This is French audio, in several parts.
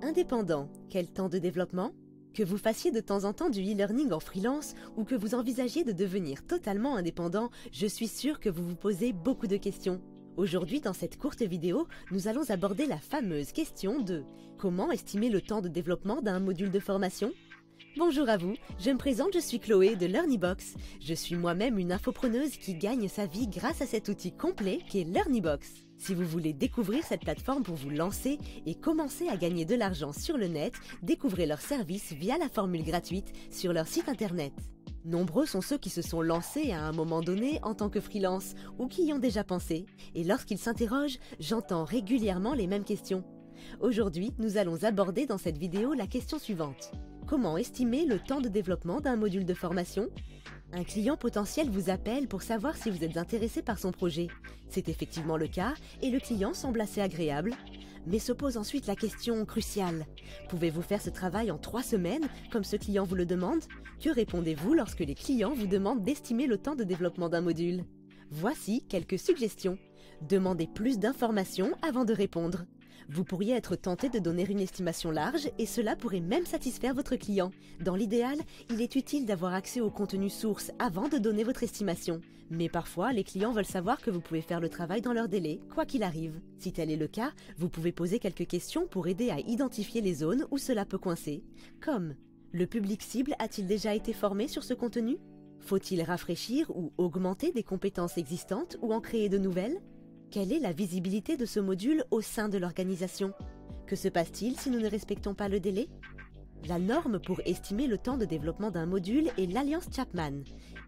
Indépendant, quel temps de développement? Que vous fassiez de temps en temps du e-learning en freelance ou que vous envisagiez de devenir totalement indépendant, je suis sûre que vous vous posez beaucoup de questions. Aujourd'hui, dans cette courte vidéo, nous allons aborder la fameuse question de comment estimer le temps de développement d'un module de formation? Bonjour à vous, je me présente, je suis Chloé de LearnyBox. Je suis moi-même une infopreneuse qui gagne sa vie grâce à cet outil complet qu'est LearnyBox. Si vous voulez découvrir cette plateforme pour vous lancer et commencer à gagner de l'argent sur le net, découvrez leurs services via la formule gratuite sur leur site internet. Nombreux sont ceux qui se sont lancés à un moment donné en tant que freelance ou qui y ont déjà pensé, et lorsqu'ils s'interrogent, j'entends régulièrement les mêmes questions. Aujourd'hui, nous allons aborder dans cette vidéo la question suivante. Comment estimer le temps de développement d'un module de formation? Un client potentiel vous appelle pour savoir si vous êtes intéressé par son projet. C'est effectivement le cas et le client semble assez agréable. Mais se pose ensuite la question cruciale. Pouvez-vous faire ce travail en 3 semaines, comme ce client vous le demande? Que répondez-vous lorsque les clients vous demandent d'estimer le temps de développement d'un module? Voici quelques suggestions. Demandez plus d'informations avant de répondre. Vous pourriez être tenté de donner une estimation large et cela pourrait même satisfaire votre client. Dans l'idéal, il est utile d'avoir accès au contenu source avant de donner votre estimation. Mais parfois, les clients veulent savoir que vous pouvez faire le travail dans leur délai, quoi qu'il arrive. Si tel est le cas, vous pouvez poser quelques questions pour aider à identifier les zones où cela peut coincer. Comme, le public cible a-t-il déjà été formé sur ce contenu? Faut-il rafraîchir ou augmenter des compétences existantes ou en créer de nouvelles? Quelle est la visibilité de ce module au sein de l'organisation? Que se passe-t-il si nous ne respectons pas le délai? La norme pour estimer le temps de développement d'un module est l'Alliance Chapman.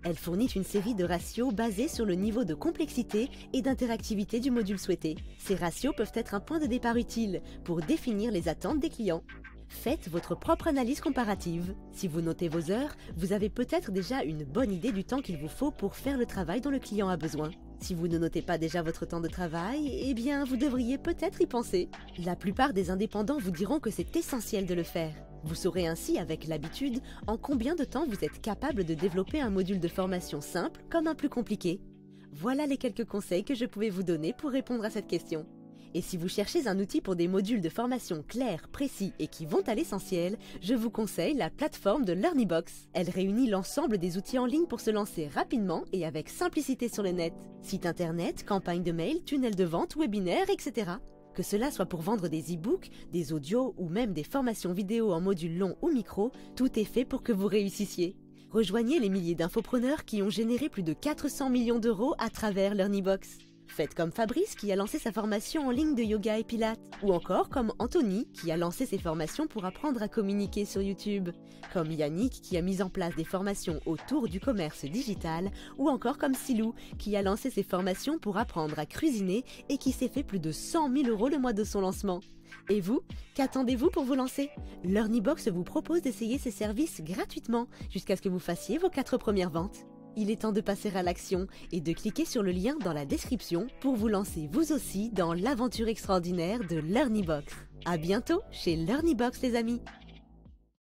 Elle fournit une série de ratios basés sur le niveau de complexité et d'interactivité du module souhaité. Ces ratios peuvent être un point de départ utile pour définir les attentes des clients. Faites votre propre analyse comparative. Si vous notez vos heures, vous avez peut-être déjà une bonne idée du temps qu'il vous faut pour faire le travail dont le client a besoin. Si vous ne notez pas déjà votre temps de travail, eh bien vous devriez peut-être y penser. La plupart des indépendants vous diront que c'est essentiel de le faire. Vous saurez ainsi avec l'habitude en combien de temps vous êtes capable de développer un module de formation simple comme un plus compliqué. Voilà les quelques conseils que je pouvais vous donner pour répondre à cette question. Et si vous cherchez un outil pour des modules de formation clairs, précis et qui vont à l'essentiel, je vous conseille la plateforme de LearnyBox. Elle réunit l'ensemble des outils en ligne pour se lancer rapidement et avec simplicité sur le net. Site internet, campagne de mail, tunnel de vente, webinaire, etc. Que cela soit pour vendre des e-books, des audios ou même des formations vidéo en module long ou micro, tout est fait pour que vous réussissiez. Rejoignez les milliers d'infopreneurs qui ont généré plus de 400 millions d'euros à travers LearnyBox. Faites comme Fabrice qui a lancé sa formation en ligne de yoga et pilates, ou encore comme Anthony qui a lancé ses formations pour apprendre à communiquer sur YouTube, comme Yannick qui a mis en place des formations autour du commerce digital, ou encore comme Silou qui a lancé ses formations pour apprendre à cuisiner et qui s'est fait plus de 100 000 € le mois de son lancement. Et vous, qu'attendez-vous pour vous lancer? LearnyBox vous propose d'essayer ses services gratuitement jusqu'à ce que vous fassiez vos 4 premières ventes. Il est temps de passer à l'action et de cliquer sur le lien dans la description pour vous lancer vous aussi dans l'aventure extraordinaire de LearnyBox. À bientôt chez LearnyBox les amis!